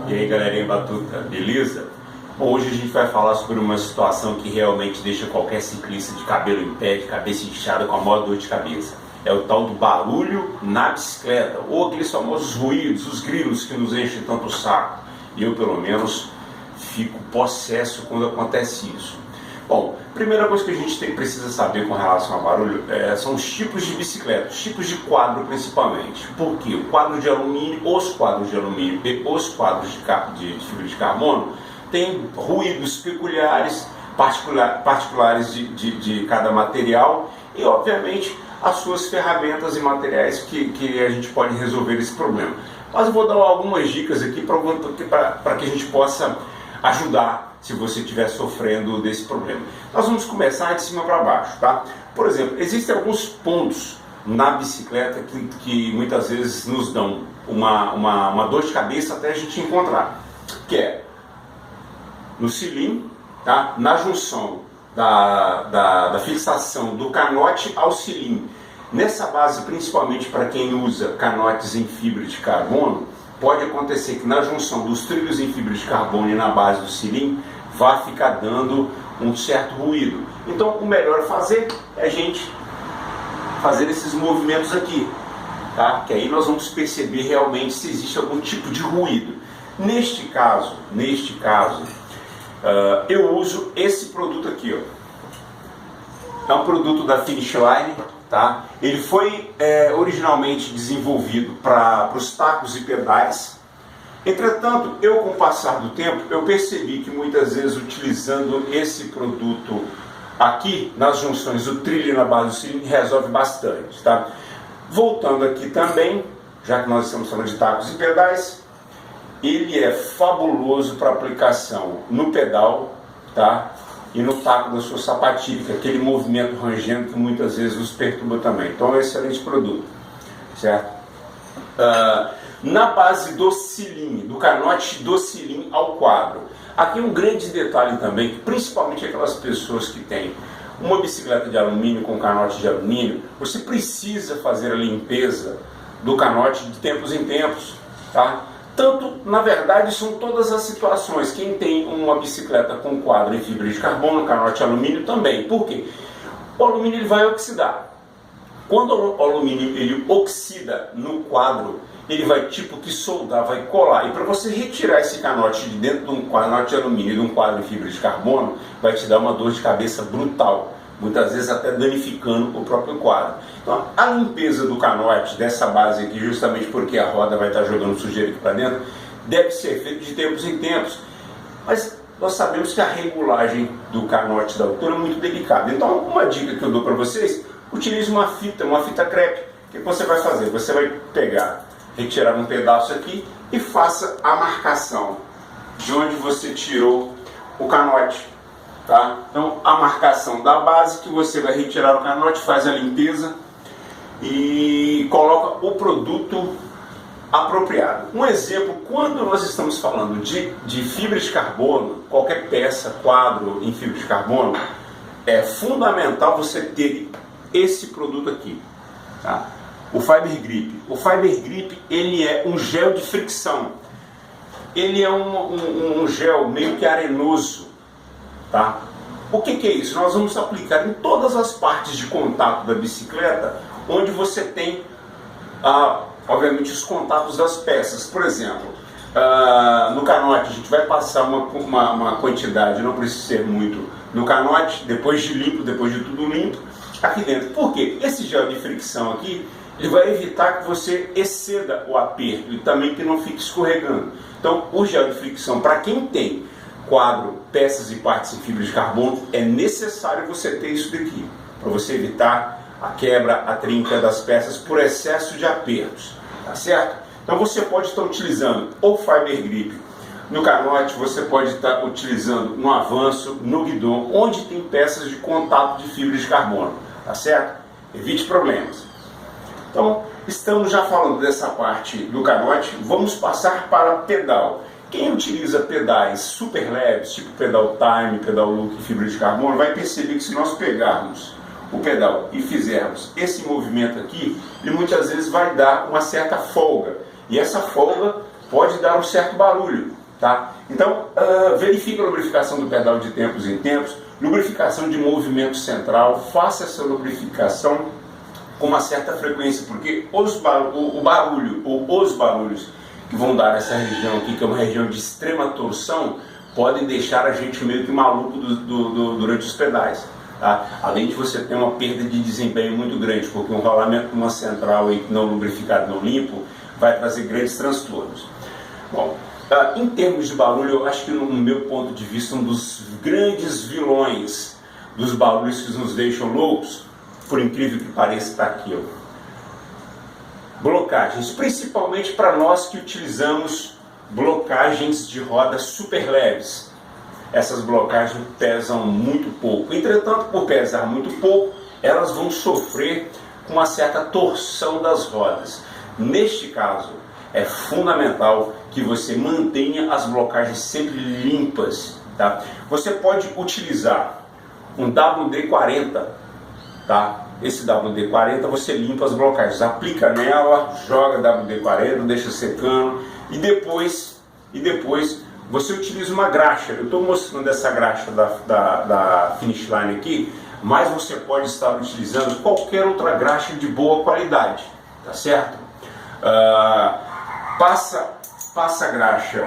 E aí galerinha batuta, beleza? Bom, hoje a gente vai falar sobre uma situação que realmente deixa qualquer ciclista de cabelo em pé, de cabeça inchada, com a maior dor de cabeça. É o tal do barulho na bicicleta, ou aqueles famosos ruídos, os grilos que nos enchem tanto o saco. E eu, pelo menos, fico possesso quando acontece isso. Bom, primeira coisa que a gente precisa saber com relação ao barulho são os tipos de bicicleta, os tipos de quadro principalmente. Por quê? O quadro de alumínio, os quadros de alumínio e os quadros de fibra de carbono têm ruídos peculiares, particulares de cada material e, obviamente, as suas ferramentas e materiais que a gente pode resolver esse problema. Mas eu vou dar algumas dicas aqui para que a gente possa ajudar se você estiver sofrendo desse problema. Nós vamos começar de cima para baixo, tá? Por exemplo, existem alguns pontos na bicicleta que muitas vezes nos dão uma dor de cabeça até a gente encontrar, que é no cilindro, tá? Na junção da fixação do canote ao cilindro. Nessa base, principalmente para quem usa canotes em fibra de carbono, pode acontecer que na junção dos trilhos em fibra de carbono e na base do cilindro vai ficar dando um certo ruído. Então o melhor a fazer é a gente fazer esses movimentos aqui, tá? Que aí nós vamos perceber realmente se existe algum tipo de ruído. Neste caso, eu uso esse produto aqui, ó. É um produto da Finish Line, tá? Ele foi originalmente desenvolvido para os tacos e pedais. Entretanto, com o passar do tempo, eu percebi que muitas vezes utilizando esse produto aqui nas junções do trilho e na base do cilindro resolve bastante, tá? Voltando aqui também, já que nós estamos falando de tacos e pedais, ele é fabuloso para aplicação no pedal, tá? E no taco da sua sapatilha, que é aquele movimento rangendo que muitas vezes nos perturba também. Então é um excelente produto, certo? Na base do cilindro, do canote do cilindro ao quadro. Aqui um grande detalhe também, que principalmente aquelas pessoas que têm uma bicicleta de alumínio com canote de alumínio, você precisa fazer a limpeza do canote de tempos em tempos, tá? Tanto, na verdade, são todas as situações. Quem tem uma bicicleta com quadro em fibra de carbono, canote de alumínio também. Por quê? O alumínio ele vai oxidar. Quando o alumínio ele oxida no quadro, ele vai tipo que soldar, vai colar. E para você retirar esse canote de dentro de um canote de alumínio e de um quadro em fibra de carbono, vai te dar uma dor de cabeça brutal. Muitas vezes até danificando o próprio quadro. Então a limpeza do canote, dessa base aqui, justamente porque a roda vai estar jogando sujeira aqui para dentro, deve ser feita de tempos em tempos. Mas nós sabemos que a regulagem do canote da altura é muito delicada. Então uma dica que eu dou para vocês, utilize uma fita crepe. O que você vai fazer? Você vai pegar, retirar um pedaço aqui e faça a marcação de onde você tirou o canote. Tá? Então a marcação da base que você vai retirar o canote, faz a limpeza e coloca o produto apropriado. Um exemplo, quando nós estamos falando de fibra de carbono, qualquer peça, quadro em fibra de carbono, é fundamental você ter esse produto aqui, tá? O Fiber Grip. O Fiber Grip ele é um gel de fricção. Ele é um gel meio que arenoso. Tá? O que é isso? Nós vamos aplicar em todas as partes de contato da bicicleta, onde você tem, obviamente, os contatos das peças. Por exemplo, no canote a gente vai passar uma quantidade, não precisa ser muito, no canote, depois de limpo, depois de tudo limpo, aqui dentro. Por quê? Esse gel de fricção aqui, ele vai evitar que você exceda o aperto e também que não fique escorregando. Então, o gel de fricção, para quem tem quadro, peças e partes em fibra de carbono, é necessário você ter isso daqui, para você evitar a quebra, a trinca das peças por excesso de apertos, tá certo? Então você pode estar utilizando o Fiber Grip no canote, você pode estar utilizando no avanço, no guidão, onde tem peças de contato de fibra de carbono, tá certo? Evite problemas. Então, estamos já falando dessa parte do canote, vamos passar para pedal. Quem utiliza pedais super leves, tipo pedal Time, pedal Look e fibra de carbono, vai perceber que se nós pegarmos o pedal e fizermos esse movimento aqui, ele muitas vezes vai dar uma certa folga. E essa folga pode dar um certo barulho, tá? Então, verifique a lubrificação do pedal de tempos em tempos, lubrificação de movimento central, faça essa lubrificação com uma certa frequência, porque os barulhos que vão dar nessa região aqui, que é uma região de extrema torção, podem deixar a gente meio que maluco durante os pedais. Tá? Além de você ter uma perda de desempenho muito grande, porque um rolamento de uma central aí não lubrificado, não limpo, vai trazer grandes transtornos. Bom, em termos de barulho, eu acho que no meu ponto de vista, um dos grandes vilões dos barulhos que nos deixam loucos, por incrível que pareça, está aqui, ó. Blocagens, principalmente para nós que utilizamos blocagens de rodas super leves. Essas blocagens pesam muito pouco. Entretanto, por pesar muito pouco, elas vão sofrer com uma certa torção das rodas. Neste caso, é fundamental que você mantenha as blocagens sempre limpas. Tá? Você pode utilizar um WD-40, tá? Esse WD-40 você limpa as blocagens, aplica nela, joga WD-40, deixa secando e depois você utiliza uma graxa. Eu estou mostrando essa graxa da Finish Line aqui, mas você pode estar utilizando qualquer outra graxa de boa qualidade, tá certo? Passa a graxa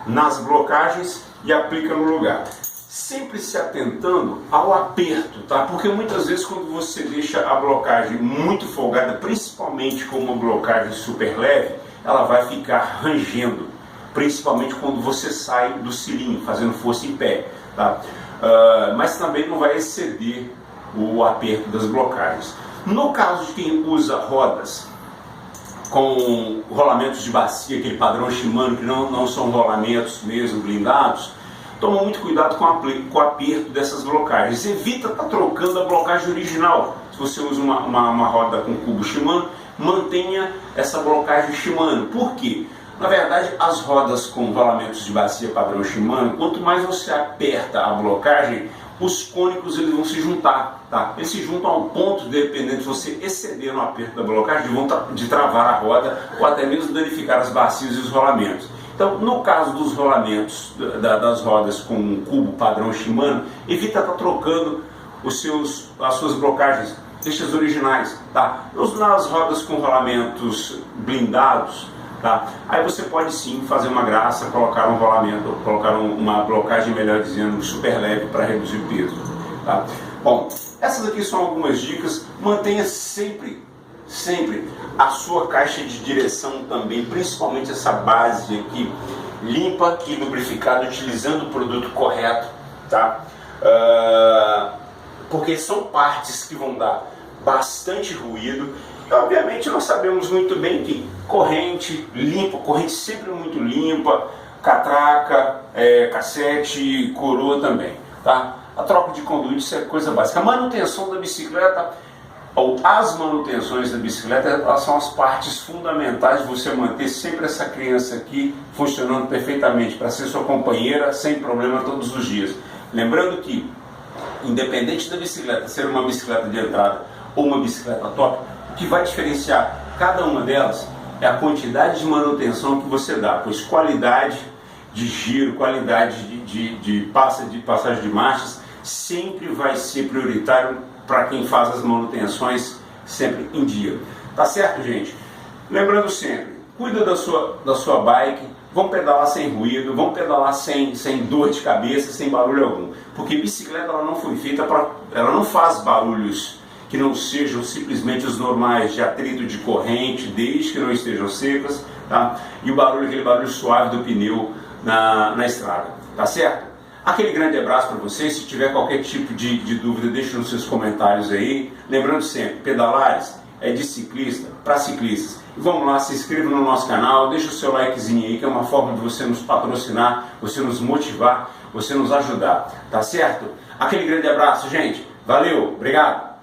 nas blocagens e aplica no lugar. Sempre se atentando ao aperto, tá? Porque muitas vezes quando você deixa a blocagem muito folgada, principalmente com uma blocagem super leve, ela vai ficar rangendo, principalmente quando você sai do cilindro, fazendo força em pé, tá? Mas também não vai exceder o aperto das blocagens. No caso de quem usa rodas com rolamentos de bacia, aquele padrão Shimano, que não são rolamentos mesmo blindados, toma muito cuidado com o aperto dessas blocagens. Evita estar trocando a blocagem original. Se você usa uma roda com cubo Shimano, mantenha essa blocagem Shimano. Por quê? Na verdade, as rodas com rolamentos de bacia padrão Shimano, quanto mais você aperta a blocagem, os cônicos eles vão se juntar, tá? Eles se juntam ao ponto, dependendo de você exceder no aperto da blocagem, de travar a roda ou até mesmo danificar as bacias e os rolamentos. Então, no caso dos rolamentos das rodas com cubo padrão Shimano, evita estar trocando as suas blocagens, deixa as originais, tá? Nas rodas com rolamentos blindados, tá? Aí você pode sim fazer uma graça, colocar um rolamento, colocar uma blocagem, melhor dizendo, super leve para reduzir o peso, tá? Bom, essas aqui são algumas dicas. Mantenha sempre a sua caixa de direção também, principalmente essa base aqui, limpa e lubrificada, utilizando o produto correto, tá? Porque são partes que vão dar bastante ruído. E, obviamente nós sabemos muito bem que corrente limpa, corrente sempre muito limpa, catraca, cassete, coroa também, tá? A troca de conduíte, isso é coisa básica. A manutenção da bicicleta, ou as manutenções da bicicleta, elas são as partes fundamentais de você manter sempre essa criança aqui funcionando perfeitamente, para ser sua companheira sem problema todos os dias. Lembrando que, independente da bicicleta ser uma bicicleta de entrada ou uma bicicleta top, o que vai diferenciar cada uma delas é a quantidade de manutenção que você dá, pois qualidade de giro, qualidade de passagem de marchas sempre vai ser prioritário para quem faz as manutenções sempre em dia. Tá certo, gente? Lembrando sempre, cuida da sua bike, vamos pedalar sem ruído, vamos pedalar sem dor de cabeça, sem barulho algum. Porque bicicleta ela não foi feita ela não faz barulhos que não sejam simplesmente os normais de atrito de corrente, desde que não estejam secas, tá? E o barulho, aquele barulho suave do pneu na estrada, tá certo? Aquele grande abraço para vocês. Se tiver qualquer tipo de dúvida, deixe nos seus comentários aí. Lembrando sempre, pedalares é de ciclista para ciclistas. E vamos lá, se inscreva no nosso canal, deixa o seu likezinho aí, que é uma forma de você nos patrocinar, você nos motivar, você nos ajudar, tá certo? Aquele grande abraço, gente. Valeu, obrigado.